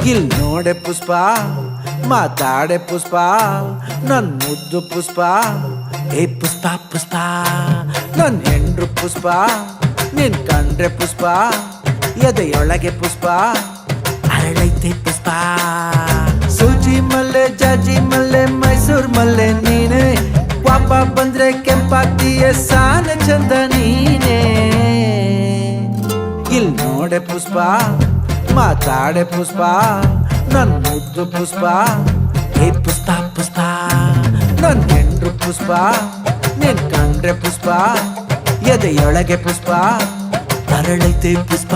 ಇಲ್ ನೋಡೆ ಪುಷ್ಪ ಮಾತಾಡೆ ಪುಷ್ಪ ನನ್ ಮುದ್ದು ಪುಷ್ಪ ಏ ಪುಷ್ಪ ಪುಷ್ಪ ನನ್ ಹೆಂಡ್ರು ಪುಷ್ಪ ನಿನ್ ಕಂಡ್ರೆ ಪುಷ್ಪ ಎದೆಯೊಳಗೆ ಪುಷ್ಪ ಅರಳೈತೆ ಪುಷ್ಪ ಸೂಜಿ ಮಲ್ಲೆ ಜಾಜಿ ಮಲ್ಲೆ ಮೈಸೂರ್ ಮಲ್ಲೆ ನೀನೆ ಪಾಪ ಬಂದ್ರೆ ಕೆಂಪಾಗ್ತೀಯ ಸಾನ ಚಂದ ನೀನೆ ಇಲ್ ನೋಡೆ ಪುಷ್ಪ ಮಾತಾಡೆ ಪುಷ್ಪ ನನ್ ಮುದ್ದು ಪುಷ್ಪ ಏ ಪುಷ್ಪ ಪುಷ್ಪ ನನ್ ಹೆಂಡ್ರು ಪುಷ್ಪ ನಿನ್ ಕಂಡ್ರೆ ಪುಷ್ಪ ಎದೆಯೊಳಗೆ ಪುಷ್ಪ ಅರಳೈತೆ ಪುಷ್ಪ